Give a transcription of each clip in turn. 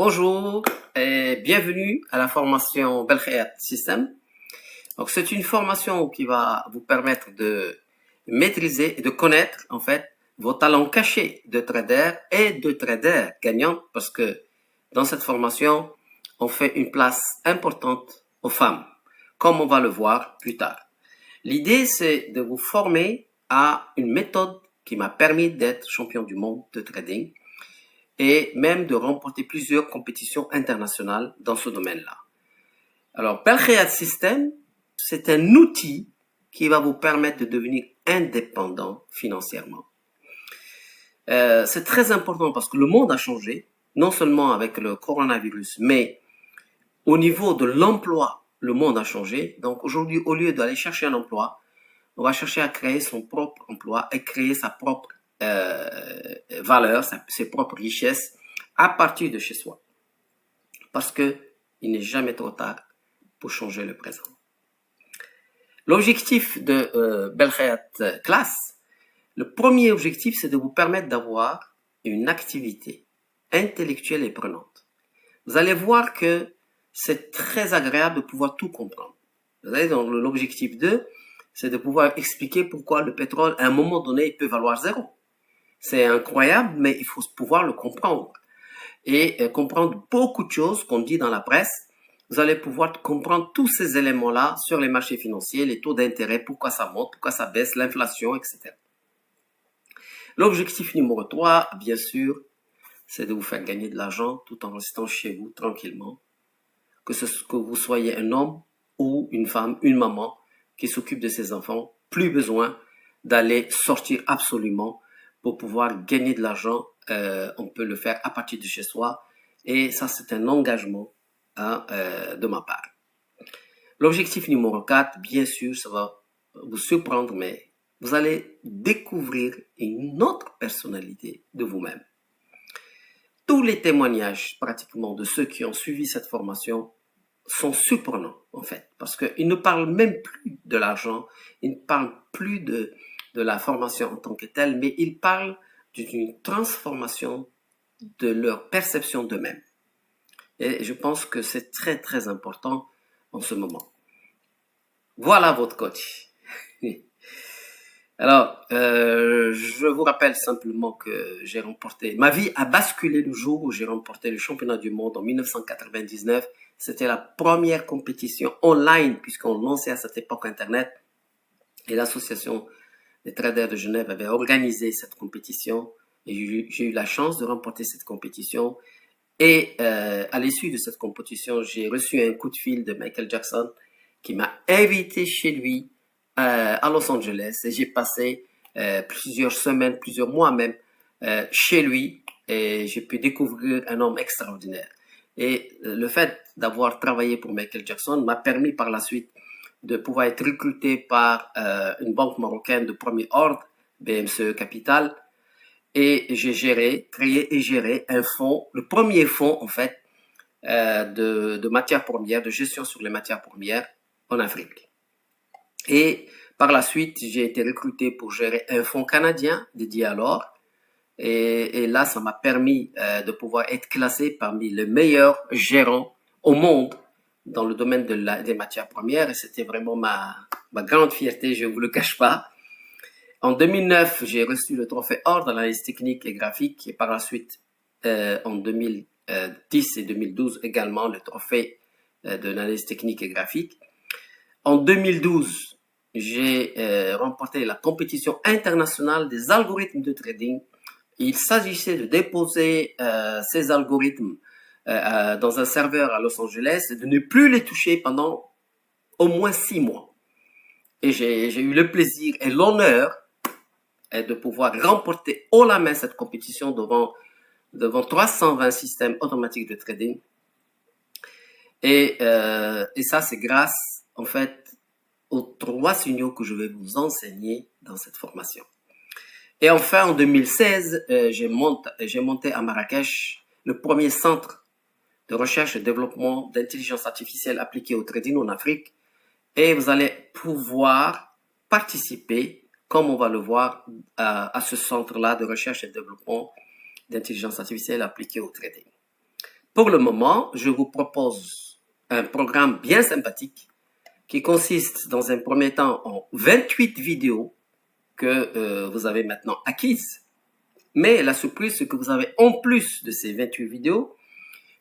Bonjour et bienvenue à la formation Belkhayat System. Donc, c'est une formation qui va vous permettre de maîtriser et de connaître, en fait, vos talents cachés de trader et de trader gagnant, parce que dans cette formation, on fait une place importante aux femmes, comme on va le voir plus tard. L'idée, c'est de vous former à une méthode qui m'a permis d'être champion du monde de trading et même de remporter plusieurs compétitions internationales dans ce domaine-là. Alors, Belkhayat System, c'est un outil qui va vous permettre de devenir indépendant financièrement. C'est très important parce que le monde a changé, non seulement avec le coronavirus, mais au niveau de l'emploi, le monde a changé. Donc aujourd'hui, au lieu d'aller chercher un emploi, on va chercher à créer son propre emploi et créer sa propre valeur, ses propres richesses à partir de chez soi. Parce que il n'est jamais trop tard pour changer le présent. L'objectif de Belkhayat Class, le premier objectif, c'est de vous permettre d'avoir une activité intellectuelle et prenante. Vous allez voir que c'est très agréable de pouvoir tout comprendre. Vous allez dans l'objectif 2, c'est de pouvoir expliquer pourquoi le pétrole, à un moment donné, il peut valoir zéro. C'est incroyable, mais il faut pouvoir le comprendre. Et comprendre beaucoup de choses qu'on dit dans la presse. Vous allez pouvoir comprendre tous ces éléments-là sur les marchés financiers, les taux d'intérêt, pourquoi ça monte, pourquoi ça baisse, l'inflation, etc. L'objectif numéro 3, bien sûr, c'est de vous faire gagner de l'argent tout en restant chez vous tranquillement. Que vous soyez un homme ou une femme, une maman qui s'occupe de ses enfants, plus besoin d'aller sortir absolument pour pouvoir gagner de l'argent. On peut le faire à partir de chez soi et ça, c'est un engagement de ma part. L'objectif numéro 4, bien sûr, ça va vous surprendre, mais vous allez découvrir une autre personnalité de vous-même. Tous les témoignages pratiquement de ceux qui ont suivi cette formation sont surprenants en fait, parce qu'ils ne parlent même plus de l'argent, ils ne parlent plus de la formation en tant que telle, mais ils parlent d'une transformation de leur perception d'eux-mêmes. Et je pense que c'est très très important en ce moment. Voilà votre coach. Alors, je vous rappelle simplement que j'ai remporté, ma vie a basculé le jour où j'ai remporté le championnat du monde en 1999. C'était la première compétition online puisqu'on lançait à cette époque Internet et l'association des traders de Genève avait organisé cette compétition et j'ai eu la chance de remporter cette compétition. Et à l'issue de cette compétition, j'ai reçu un coup de fil de Michael Jackson qui m'a invité chez lui à Los Angeles et j'ai passé plusieurs semaines, plusieurs mois même chez lui et j'ai pu découvrir un homme extraordinaire. Et le fait d'avoir travaillé pour Michael Jackson m'a permis par la suite de pouvoir être recruté par une banque marocaine de premier ordre, BMCE Capital, et j'ai créé et géré un fonds, le premier fonds en fait, de matières premières, de gestion sur les matières premières en Afrique. Et par la suite, j'ai été recruté pour gérer un fonds canadien dédié à l'or. Et là, ça m'a permis de pouvoir être classé parmi les meilleurs gérants au monde dans le domaine des matières premières. Et c'était vraiment ma grande fierté, je ne vous le cache pas. En 2009, j'ai reçu le trophée or dans l'analyse technique et graphique. Et par la suite, en 2010 et 2012 également, le trophée de l'analyse technique et graphique. En 2012, j'ai remporté la compétition internationale des algorithmes de trading. Il s'agissait de déposer ces algorithmes dans un serveur à Los Angeles et de ne plus les toucher pendant au moins 6 mois. Et j'ai eu le plaisir et l'honneur de pouvoir remporter haut la main cette compétition devant 320 systèmes automatiques de trading. Et ça, c'est grâce, en fait, aux 3 signaux que je vais vous enseigner dans cette formation. Et enfin, en 2016, j'ai monté à Marrakech le premier centre de recherche et développement d'intelligence artificielle appliquée au trading en Afrique. Et vous allez pouvoir participer, comme on va le voir, à ce centre-là de recherche et développement d'intelligence artificielle appliquée au trading. Pour le moment, je vous propose un programme bien sympathique qui consiste dans un premier temps en 28 vidéos que vous avez maintenant acquises. Mais la surprise, c'est que vous avez en plus de ces 28 vidéos,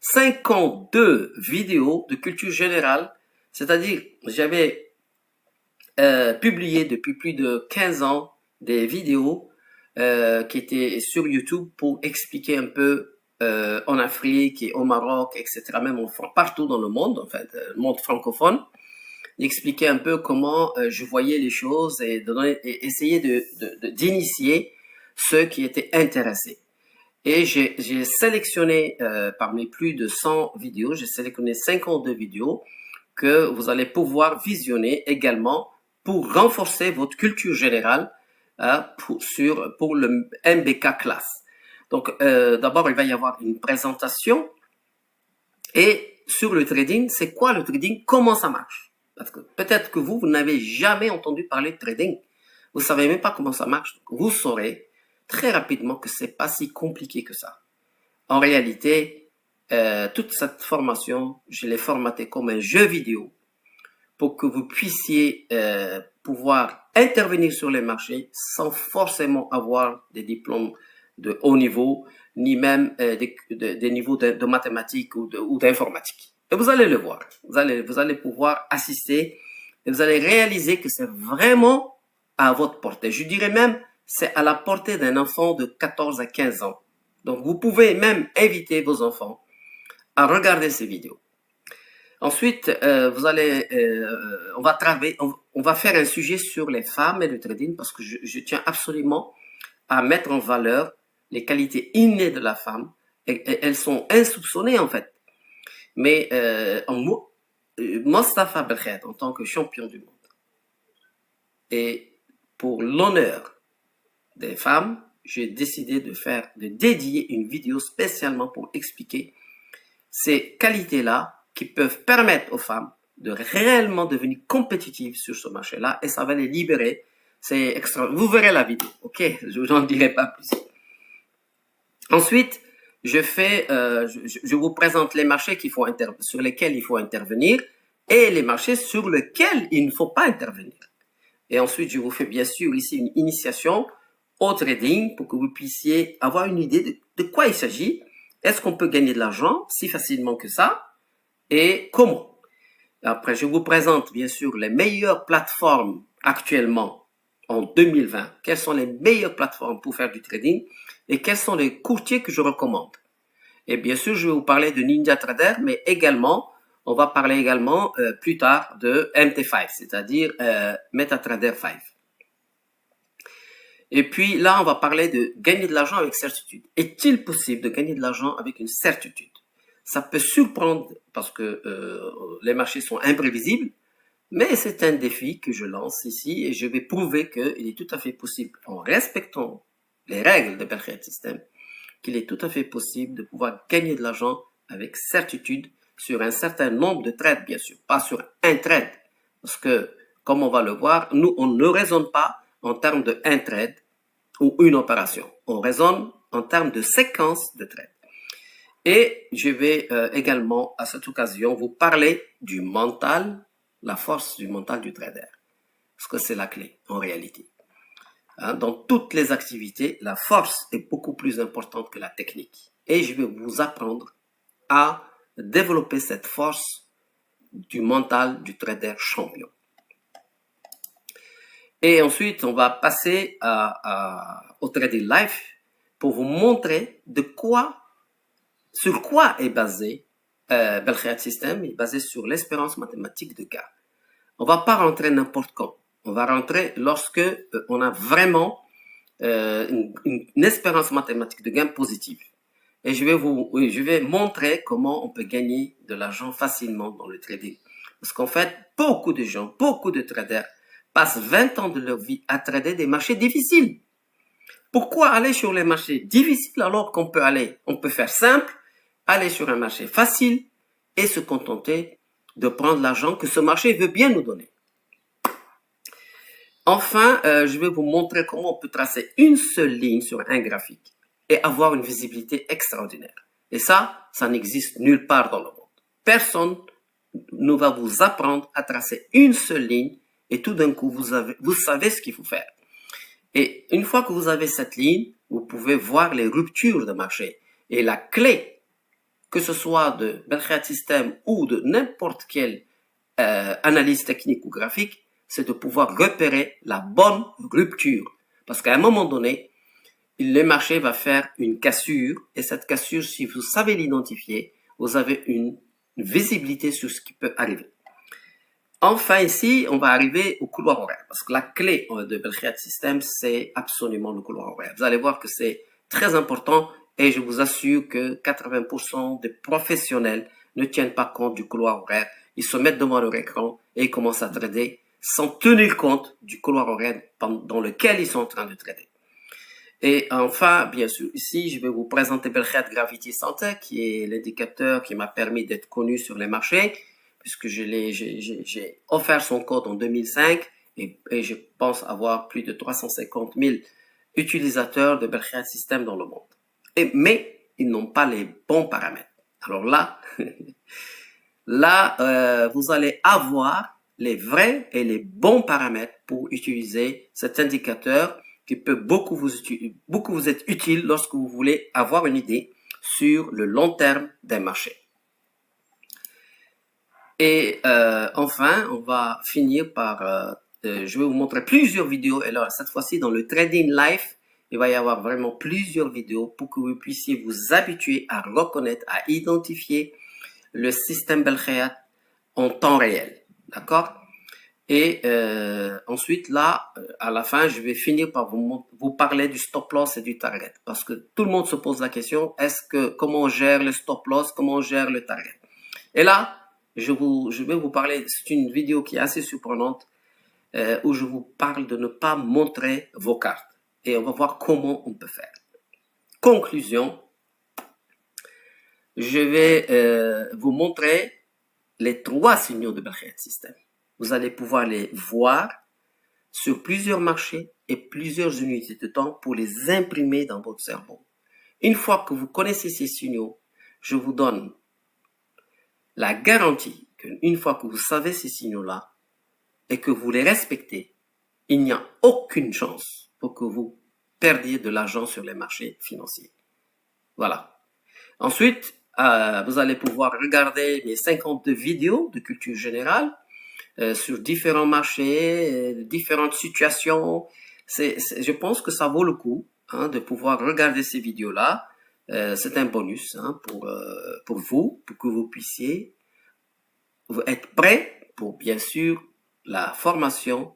52 vidéos de culture générale, c'est-à-dire j'avais publié depuis plus de 15 ans des vidéos qui étaient sur YouTube pour expliquer un peu en Afrique et au Maroc, etc., même partout dans le monde, en fait, le monde francophone, d'expliquer un peu comment je voyais les choses et essayer d'initier ceux qui étaient intéressés. Et j'ai sélectionné parmi plus de 100 vidéos, j'ai sélectionné 52 vidéos que vous allez pouvoir visionner également pour renforcer votre culture générale pour le MBK class. Donc, d'abord, il va y avoir une présentation et sur le trading, c'est quoi le trading? Comment ça marche? Parce que peut-être que vous n'avez jamais entendu parler de trading. Vous savez même pas comment ça marche. Donc, vous saurez très rapidement que c'est pas si compliqué que ça. En réalité, toute cette formation, je l'ai formatée comme un jeu vidéo pour que vous puissiez pouvoir intervenir sur les marchés sans forcément avoir des diplômes de haut niveau, ni même des niveaux de mathématiques ou d'informatique. Et vous allez le voir. Vous allez pouvoir assister et vous allez réaliser que c'est vraiment à votre portée. Je dirais même, c'est à la portée d'un enfant de 14 à 15 ans. Donc, vous pouvez même inviter vos enfants à regarder ces vidéos. Ensuite, on va faire un sujet sur les femmes et le trading parce que je tiens absolument à mettre en valeur les qualités innées de la femme. Et elles sont insoupçonnées en fait. Mais Mostafa Belkhead, en tant que champion du monde, et pour l'honneur des femmes, j'ai décidé de dédier une vidéo spécialement pour expliquer ces qualités-là qui peuvent permettre aux femmes de réellement devenir compétitives sur ce marché-là et ça va les libérer. C'est extra. Vous verrez la vidéo, ok? Je vous en dirai pas plus. Ensuite, je vous présente les marchés sur lesquels il faut intervenir et les marchés sur lesquels il ne faut pas intervenir. Et ensuite, je vous fais bien sûr ici une initiation au trading pour que vous puissiez avoir une idée de quoi il s'agit. Est-ce qu'on peut gagner de l'argent si facilement que ça? Et comment? Après, je vous présente bien sûr les meilleures plateformes actuellement en 2020. Quelles sont les meilleures plateformes pour faire du trading et quels sont les courtiers que je recommande? Et bien sûr, je vais vous parler de NinjaTrader, mais également, on va parler également plus tard de MT5, c'est-à-dire MetaTrader 5. Et puis là, on va parler de gagner de l'argent avec certitude. Est-il possible de gagner de l'argent avec une certitude? Ça peut surprendre parce que les marchés sont imprévisibles, mais c'est un défi que je lance ici et je vais prouver qu'il est tout à fait possible, en respectant les règles de Belkhead System, qu'il est tout à fait possible de pouvoir gagner de l'argent avec certitude sur un certain nombre de trades, bien sûr, pas sur un trade. Parce que, comme on va le voir, nous, on ne raisonne pas en termes de un trade ou une opération. On raisonne en termes de séquence de trades. Et je vais également, à cette occasion, vous parler du mental, la force du mental du trader. Parce que c'est la clé, en réalité. Dans toutes les activités, la force est beaucoup plus importante que la technique. Et je vais vous apprendre à développer cette force du mental du trader champion. Et ensuite, on va passer au trading life pour vous montrer sur quoi est basé Belkhead System, est basé sur l'espérance mathématique de gain. On va pas rentrer n'importe quand. On va rentrer lorsque on a vraiment une espérance mathématique de gain positive. Et je vais montrer comment on peut gagner de l'argent facilement dans le trading. Parce qu'en fait, beaucoup de gens, beaucoup de traders passent 20 ans de leur vie à trader des marchés difficiles. Pourquoi aller sur les marchés difficiles alors qu'on peut faire simple, aller sur un marché facile et se contenter de prendre l'argent que ce marché veut bien nous donner. Enfin, je vais vous montrer comment on peut tracer une seule ligne sur un graphique et avoir une visibilité extraordinaire. Et ça n'existe nulle part dans le monde. Personne ne va vous apprendre à tracer une seule ligne et tout d'un coup, vous savez ce qu'il faut faire. Et une fois que vous avez cette ligne, vous pouvez voir les ruptures de marché. Et la clé, que ce soit de Belkhead System ou de n'importe quelle analyse technique ou graphique, c'est de pouvoir repérer la bonne rupture. Parce qu'à un moment donné, le marché va faire une cassure, et cette cassure, si vous savez l'identifier, vous avez une visibilité sur ce qui peut arriver. Enfin, ici, on va arriver au couloir horaire, parce que la clé de Belkhead System, c'est absolument le couloir horaire. Vous allez voir que c'est très important, et je vous assure que 80% des professionnels ne tiennent pas compte du couloir horaire. Ils se mettent devant leur écran et ils commencent à trader sans tenir compte du couloir horaire dans lequel ils sont en train de trader. Et enfin, bien sûr, ici, je vais vous présenter Belkhead Gravity Center, qui est l'indicateur qui m'a permis d'être connu sur les marchés, puisque j'ai offert son code en 2005 et je pense avoir plus de 350 000 utilisateurs de Belkhead System dans le monde. Mais ils n'ont pas les bons paramètres. Alors là, vous allez avoir les vrais et les bons paramètres pour utiliser cet indicateur qui peut beaucoup vous être utile lorsque vous voulez avoir une idée sur le long terme d'un marché. Et enfin, on va finir par, je vais vous montrer plusieurs vidéos. Et là, cette fois-ci, dans le Trading Life, il va y avoir vraiment plusieurs vidéos pour que vous puissiez vous habituer à reconnaître, à identifier le système Belkhead en temps réel. D'accord? Et ensuite, là, à la fin, je vais finir par vous parler du stop loss et du target. Parce que tout le monde se pose la question, comment on gère le stop loss, comment on gère le target? Et là, je vais vous parler, c'est une vidéo qui est assez surprenante, où je vous parle de ne pas montrer vos cartes. Et on va voir comment on peut faire. Conclusion, je vais vous montrer les 3 signaux de Belkhead System. Vous allez pouvoir les voir sur plusieurs marchés et plusieurs unités de temps pour les imprimer dans votre cerveau. Une fois que vous connaissez ces signaux, je vous donne la garantie qu'une fois que vous savez ces signaux-là et que vous les respectez, il n'y a aucune chance pour que vous perdiez de l'argent sur les marchés financiers. Voilà. Ensuite, vous allez pouvoir regarder mes 52 vidéos de culture générale sur différents marchés, différentes situations. Je pense que ça vaut le coup de pouvoir regarder ces vidéos-là. C'est un bonus pour vous, pour que vous puissiez être prêt pour, bien sûr, la formation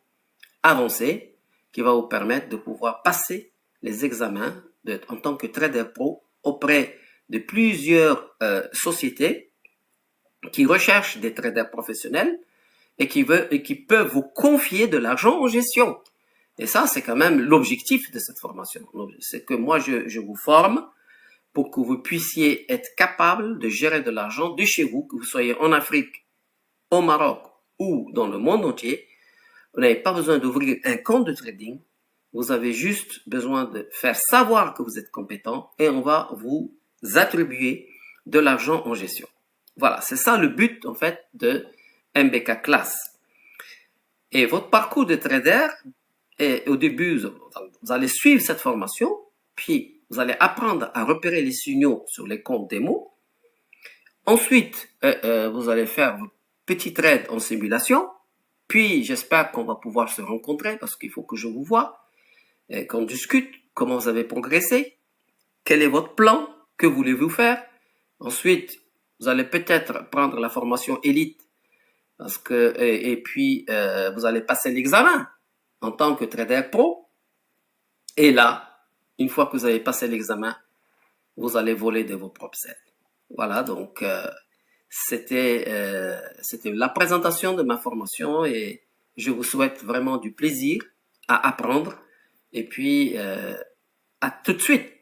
avancée qui va vous permettre de pouvoir passer les examens en tant que trader pro auprès de plusieurs sociétés qui recherchent des traders professionnels et qui peuvent vous confier de l'argent en gestion. Et ça, c'est quand même l'objectif de cette formation. C'est que moi, je vous forme pour que vous puissiez être capable de gérer de l'argent de chez vous, que vous soyez en Afrique, au Maroc ou dans le monde entier. Vous n'avez pas besoin d'ouvrir un compte de trading. Vous avez juste besoin de faire savoir que vous êtes compétent et on va vous attribuer de l'argent en gestion. Voilà, c'est ça le but en fait de MBK Class. Et votre parcours de trader, au début, vous allez suivre cette formation, puis vous allez apprendre à repérer les signaux sur les comptes démo. Ensuite, vous allez faire vos petits trades en simulation. Puis, j'espère qu'on va pouvoir se rencontrer parce qu'il faut que je vous voie, qu'on discute comment vous avez progressé, quel est votre plan, que voulez-vous faire. Ensuite, vous allez peut-être prendre la formation élite et puis vous allez passer l'examen en tant que trader pro. Et là, une fois que vous avez passé l'examen, vous allez voler de vos propres ailes. Voilà, donc c'était la présentation de ma formation et je vous souhaite vraiment du plaisir à apprendre et puis à tout de suite.